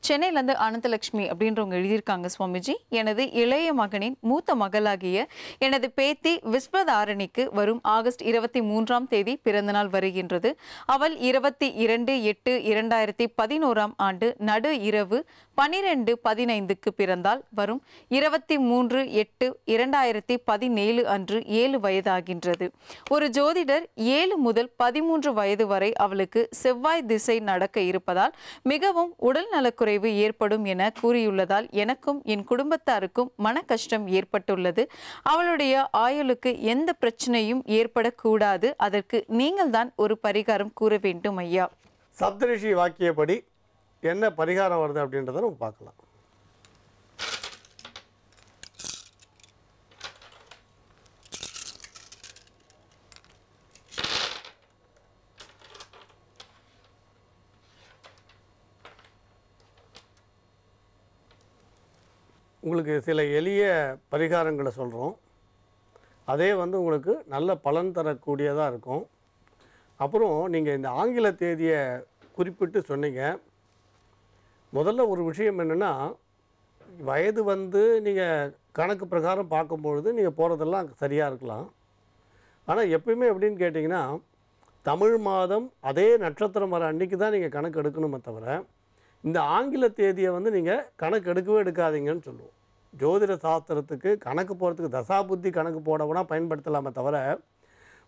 சென்னையிலேருந்து அனந்தலட்சுமி அப்படின்றவங்க எழுதியிருக்காங்க சுவாமிஜி. எனது இளைய மகனின் மூத்த மகளாகிய எனது பேத்தி விஸ்வதாரணிக்கு வரும் ஆகஸ்ட் 23ஆம் தேதி பிறந்தநாள் வருகின்றது. அவள் 22/8/2011 ஆண்டு நடு இரவு 12:15க்கு பிறந்தால். வரும் 23/8/2017 அன்று 7 வயதாகின்றது. ஒரு ஜோதிடர் 7 முதல் 13 வயது வரை அவளுக்கு செவ்வாய் திசை நடக்க இருப்பதால் மிகவும் உடல் நலக்குறைவு ஏற்படும் என கூறியுள்ளதால் எனக்கும் என் குடும்பத்தாருக்கும் மன கஷ்டம் ஏற்பட்டுள்ளது. அவளுடைய ஆயுளுக்கு எந்த பிரச்சனையும் ஏற்படக்கூடாது. அதற்கு நீங்கள் தான் ஒரு பரிகாரம் கூற வேண்டும் ஐயா. சப்தரிஷி வாக்கியப்படி என்ன பரிகாரம் வருது அப்படின்றத நம்ம பார்க்கலாம். உங்களுக்கு சில எளிய பரிகாரங்களை சொல்கிறோம். அதே உங்களுக்கு நல்ல பலன் தரக்கூடியதாக இருக்கும். அப்புறம் நீங்கள் இந்த ஆங்கில தேதியை குறிப்பிட்டு சொன்னீங்க. முதல்ல ஒரு விஷயம் என்னென்னா, வயது நீங்கள் கணக்கு பிரகாரம் பார்க்கும்பொழுது நீங்கள் போகிறதெல்லாம் சரியாக இருக்கலாம். ஆனால் எப்பயுமே எப்படின்னு கேட்டிங்கன்னா, தமிழ் மாதம் அதே நட்சத்திரம் வர அன்றைக்கி தான் நீங்கள் கணக்கு எடுக்கணுமே தவிர, இந்த ஆங்கில தேதியை நீங்கள் கணக்கு எடுக்கவே எடுக்காதீங்கன்னு சொல்லுவோம். ஜோதிட சாஸ்திரத்துக்கு கணக்கு போகிறதுக்கு தசாபுத்தி கணக்கு போடவுனா பயன்படுத்தலாமே தவிர,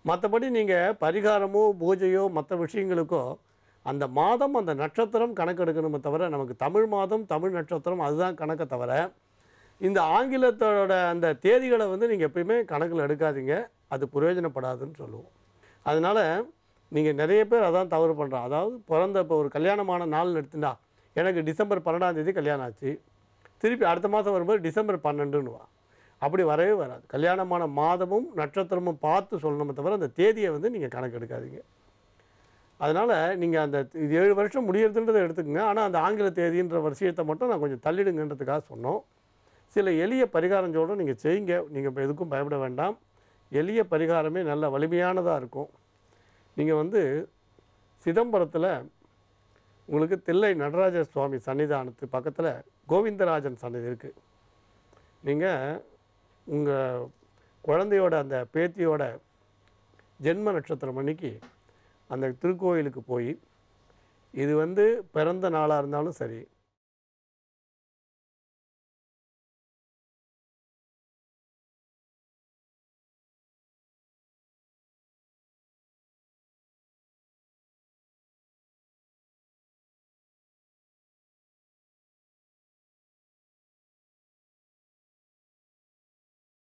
மற்றபடி நீங்கள் பரிகாரமோ பூஜையோ மற்ற விஷயங்களுக்கோ அந்த மாதம் அந்த நட்சத்திரம் கணக்கு எடுக்கணுமே தவிர, நமக்கு தமிழ் மாதம் தமிழ் நட்சத்திரம் அதுதான் கணக்கை தவிர, இந்த ஆங்கிலத்தோட அந்த தேதிகளை நீங்கள் எப்பயுமே கணக்கில் எடுக்காதீங்க. அது பிரயோஜனப்படாதுன்னு சொல்லுவோம். அதனால் நீங்கள் நிறைய பேர் அதான் தவறு பண்ணுறோம். அதாவது இப்போ ஒரு கல்யாணமான நாள் எடுத்துட்டா, எனக்கு டிசம்பர் 12ஆம் தேதி கல்யாணம் ஆச்சு, திருப்பி அடுத்த மாதம் வரும்போது டிசம்பர் 12ன்னுவா. அப்படி வரவே வராது. கல்யாணமான மாதமும் நட்சத்திரமும் பார்த்து சொல்லணுமே தவிர அந்த தேதியை நீங்கள் கணக்கு எடுக்காதீங்க. அதனால் நீங்கள் அந்த 7 வருஷம் முடியறதுன்றதை எடுத்துக்கோங்க. ஆனால் அந்த ஆங்கில தேதின்ற விஷயத்தை மட்டும் நான் கொஞ்சம் தள்ளிடுங்கன்றதுக்காக சொன்னோம். சில எளிய பரிகாரம் சொல்கிறோம், நீங்கள் செய்யுங்க. நீங்கள் இப்போ எதுக்கும் பயப்பட வேண்டாம். எளிய பரிகாரமே நல்ல வலிமையானதாக இருக்கும். நீங்கள் சிதம்பரத்தில் உங்களுக்கு தில்லை நடராஜ சுவாமி சன்னிதானத்து பக்கத்தில் கோவிந்தராஜன் சன்னதி இருக்குது. நீங்கள் உங்கள் குழந்தையோட அந்த பேத்தியோட ஜென்ம நட்சத்திரம் அன்னைக்கு அந்த திருக்கோயிலுக்கு போய், இது பிறந்த நாளாக இருந்தாலும் சரி,